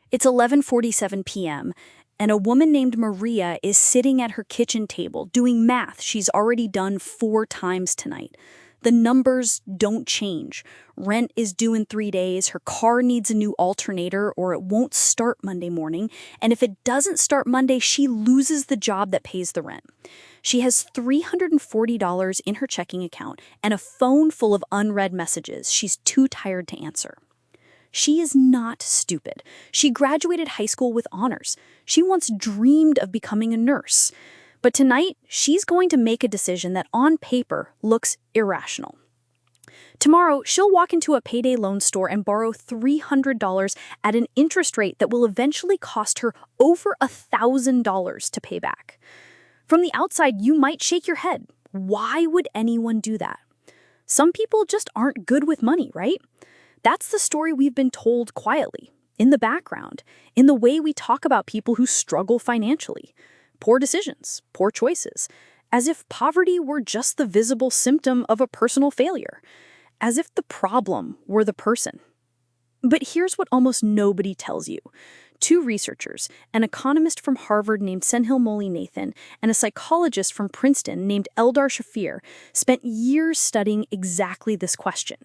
It's 11:47 p.m., and a woman named Maria is sitting at her kitchen table doing math she's already done 4 times tonight. The numbers don't change. Rent is due in 3 days, her car needs a new alternator or it won't start Monday morning, and if it doesn't start Monday, she loses the job that pays the rent. She has $340 in her checking account and a phone full of unread messages she's too tired to answer. She is not stupid. She graduated high school with honors. She once dreamed of becoming a nurse. But tonight, she's going to make a decision that on paper looks irrational. Tomorrow, she'll walk into a payday loan store and borrow $300 at an interest rate that will eventually cost her over $1,000 to pay back. From the outside, you might shake your head. Why would anyone do that? Some people just aren't good with money, right? That's the story we've been told quietly, in the background, in the way we talk about people who struggle financially. Poor decisions, poor choices, as if poverty were just the visible symptom of a personal failure, as if the problem were the person. But here's what almost nobody tells you. 2 researchers, an economist from Harvard named Sendhil Mullainathan and a psychologist from Princeton named Eldar Shafir, spent years studying exactly this question.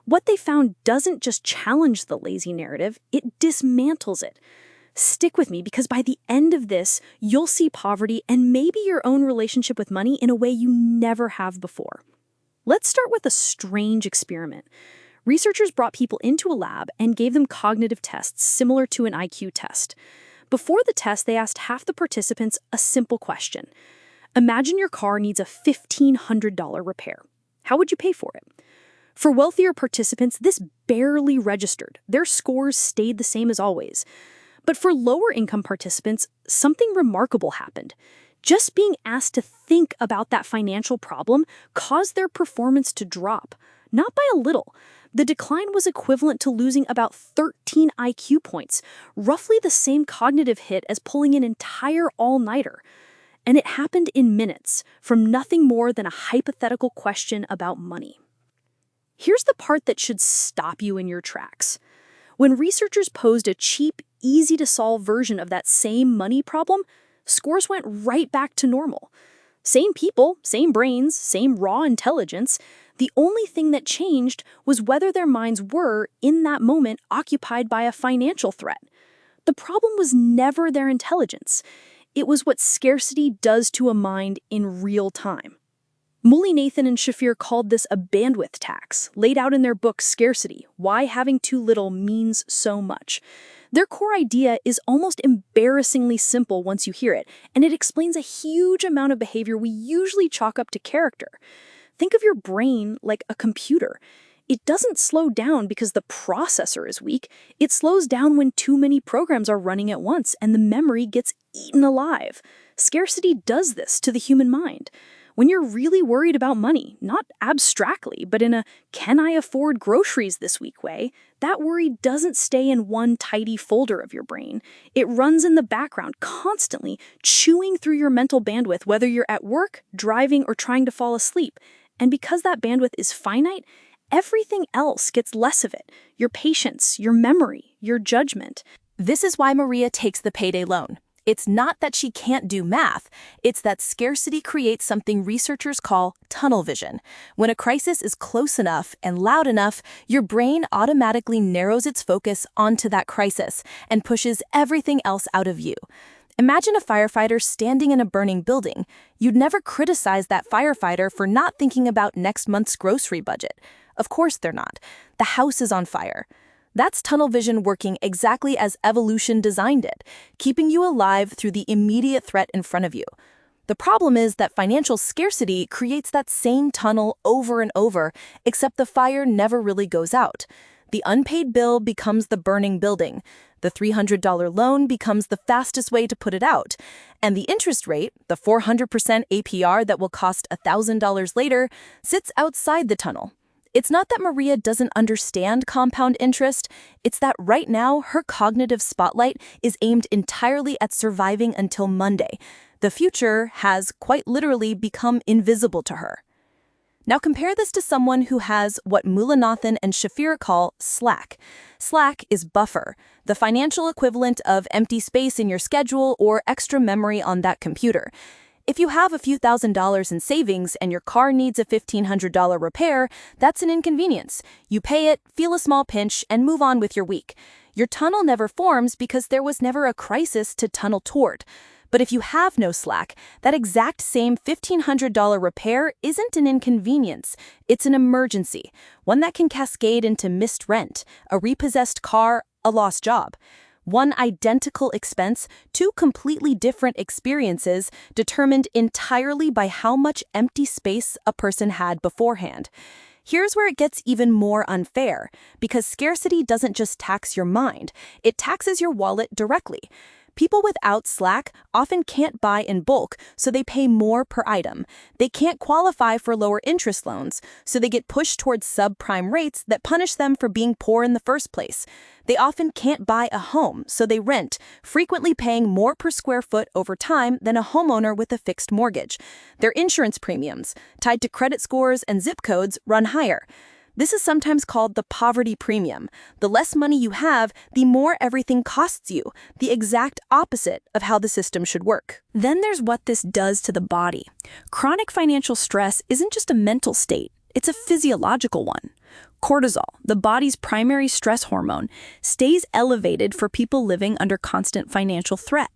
What they found doesn't just challenge the lazy narrative, it dismantles it. Stick with me, because by the end of this, you'll see poverty and maybe your own relationship with money in a way you never have before. Let's start with a strange experiment. Researchers brought people into a lab and gave them cognitive tests similar to an IQ test. Before the test, they asked half the participants a simple question. Imagine your car needs a $1,500 repair. How would you pay for it? For wealthier participants, this barely registered. Their scores stayed the same as always. But for lower-income participants, something remarkable happened. Just being asked to think about that financial problem caused their performance to drop. Not by a little. The decline was equivalent to losing about 13 IQ points, roughly the same cognitive hit as pulling an entire all-nighter. And it happened in minutes, from nothing more than a hypothetical question about money. Here's the part that should stop you in your tracks. When researchers posed a cheap, easy-to-solve version of that same money problem, scores went right back to normal. Same people, same brains, same raw intelligence. The only thing that changed was whether their minds were, in that moment, occupied by a financial threat. The problem was never their intelligence. It was what scarcity does to a mind in real time. Mullainathan and Shafir called this a bandwidth tax, laid out in their book Scarcity, Why Having Too Little Means So Much. Their core idea is almost embarrassingly simple once you hear it, and it explains a huge amount of behavior we usually chalk up to character. Think of your brain like a computer. It doesn't slow down because the processor is weak. It slows down when too many programs are running at once and the memory gets eaten alive. Scarcity does this to the human mind. When you're really worried about money, not abstractly, but in a can I afford groceries this week way, that worry doesn't stay in one tidy folder of your brain. It runs in the background, constantly chewing through your mental bandwidth, whether you're at work, driving, or trying to fall asleep. And because that bandwidth is finite, everything else gets less of it. Your patience, your memory, your judgment. This is why Maria takes the payday loan. It's not that she can't do math, it's that scarcity creates something researchers call tunnel vision. When a crisis is close enough and loud enough, your brain automatically narrows its focus onto that crisis and pushes everything else out of view. Imagine a firefighter standing in a burning building. You'd never criticize that firefighter for not thinking about next month's grocery budget. Of course they're not. The house is on fire. That's tunnel vision working exactly as evolution designed it, keeping you alive through the immediate threat in front of you. The problem is that financial scarcity creates that same tunnel over and over, except the fire never really goes out. The unpaid bill becomes the burning building. The $300 loan becomes the fastest way to put it out. And the interest rate, the 400% APR that will cost $1,000 later, sits outside the tunnel. It's not that Maria doesn't understand compound interest, it's that right now her cognitive spotlight is aimed entirely at surviving until Monday. The future has quite literally become invisible to her. Now compare this to someone who has what Mullainathan and Shafir call slack. Slack is buffer, the financial equivalent of empty space in your schedule or extra memory on that computer. If you have a few $1,000s in savings and your car needs a $1,500 repair, that's an inconvenience. You pay it, feel a small pinch, and move on with your week. Your tunnel never forms because there was never a crisis to tunnel toward. But if you have no slack, that exact same $1,500 repair isn't an inconvenience. It's an emergency, one that can cascade into missed rent, a repossessed car, a lost job. One identical expense, two completely different experiences determined entirely by how much empty space a person had beforehand. Here's where it gets even more unfair, because scarcity doesn't just tax your mind, it taxes your wallet directly. People without slack often can't buy in bulk, so they pay more per item. They can't qualify for lower interest loans, so they get pushed towards subprime rates that punish them for being poor in the first place. They often can't buy a home, so they rent, frequently paying more per square foot over time than a homeowner with a fixed mortgage. Their insurance premiums, tied to credit scores and zip codes, run higher. This is sometimes called the poverty premium. The less money you have, the more everything costs you, the exact opposite of how the system should work. Then there's what this does to the body. Chronic financial stress isn't just a mental state, it's a physiological one. Cortisol, the body's primary stress hormone, stays elevated for people living under constant financial threat.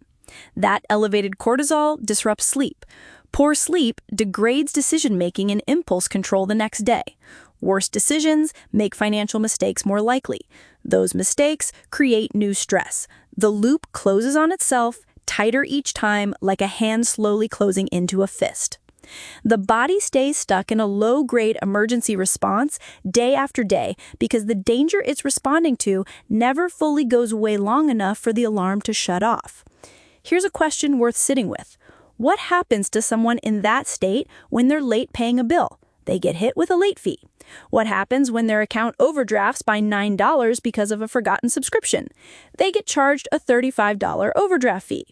That elevated cortisol disrupts sleep. Poor sleep degrades decision-making and impulse control the next day. Worse decisions make financial mistakes more likely. Those mistakes create new stress. The loop closes on itself, tighter each time, like a hand slowly closing into a fist. The body stays stuck in a low-grade emergency response day after day because the danger it's responding to never fully goes away long enough for the alarm to shut off. Here's a question worth sitting with. What happens to someone in that state when they're late paying a bill? They get hit with a late fee. What happens when their account overdrafts by $9 because of a forgotten subscription? They get charged a $35 overdraft fee.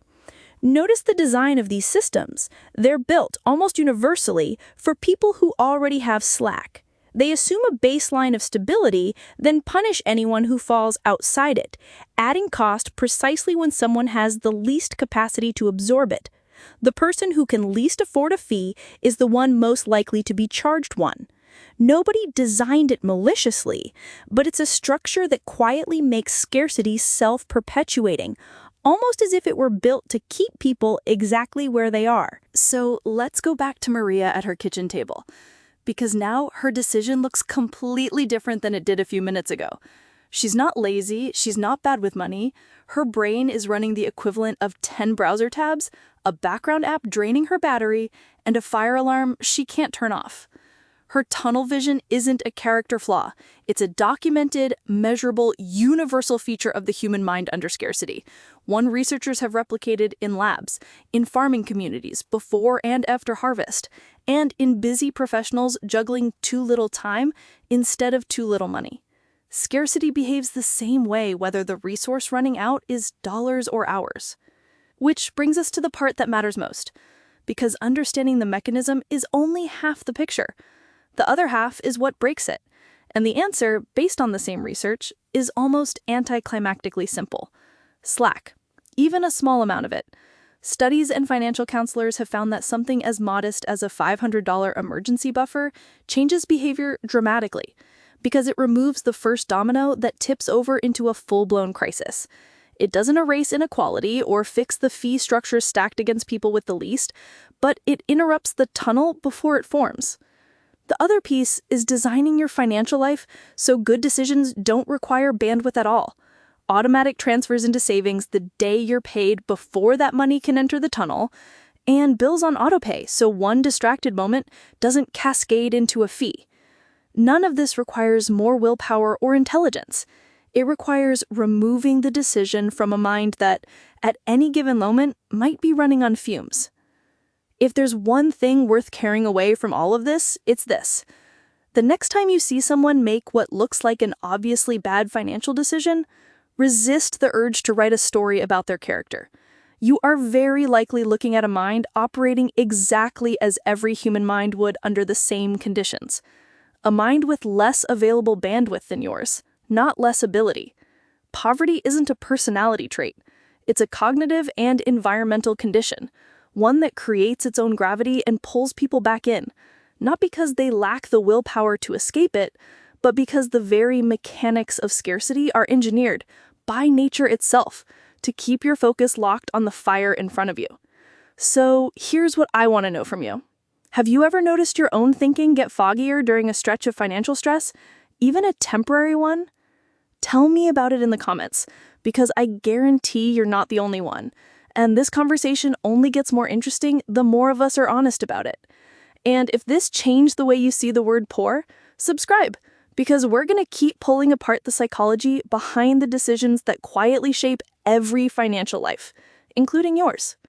Notice the design of these systems. They're built almost universally for people who already have slack. They assume a baseline of stability, then punish anyone who falls outside it, adding cost precisely when someone has the least capacity to absorb it. The person who can least afford a fee is the one most likely to be charged one. Nobody designed it maliciously, but it's a structure that quietly makes scarcity self-perpetuating, almost as if it were built to keep people exactly where they are. So let's go back to Maria at her kitchen table, because now her decision looks completely different than it did a few minutes ago. She's not lazy, she's not bad with money. Her brain is running the equivalent of 10 browser tabs, a background app draining her battery, and a fire alarm she can't turn off. Her tunnel vision isn't a character flaw. It's a documented, measurable, universal feature of the human mind under scarcity. One researchers have replicated in labs, in farming communities, before and after harvest, and in busy professionals juggling too little time instead of too little money. Scarcity behaves the same way whether the resource running out is dollars or hours. Which brings us to the part that matters most, because understanding the mechanism is only half the picture. The other half is what breaks it, and the answer, based on the same research, is almost anticlimactically simple. Slack, even a small amount of it. Studies and financial counselors have found that something as modest as a $500 emergency buffer changes behavior dramatically, because it removes the first domino that tips over into a full-blown crisis. It doesn't erase inequality or fix the fee structure stacked against people with the least, but it interrupts the tunnel before it forms. The other piece is designing your financial life so good decisions don't require bandwidth at all. Automatic transfers into savings the day you're paid before that money can enter the tunnel, and bills on autopay so one distracted moment doesn't cascade into a fee. None of this requires more willpower or intelligence. It requires removing the decision from a mind that, at any given moment, might be running on fumes. If there's one thing worth carrying away from all of this, it's this. The next time you see someone make what looks like an obviously bad financial decision, resist the urge to write a story about their character. you are very likely looking at a mind operating exactly as every human mind would under the same conditions. A mind with less available bandwidth than yours, not less ability. Poverty isn't a personality trait. It's a cognitive and environmental condition, one that creates its own gravity and pulls people back in, not because they lack the willpower to escape it, but because the very mechanics of scarcity are engineered, by nature itself, to keep your focus locked on the fire in front of you. So here's what I want to know from you. Have you ever noticed your own thinking get foggier during a stretch of financial stress, even a temporary one? Tell me about it in the comments, because I guarantee you're not the only one. And this conversation only gets more interesting the more of us are honest about it. And if this changed the way you see the word poor, subscribe, because we're going to keep pulling apart the psychology behind the decisions that quietly shape every financial life, including yours.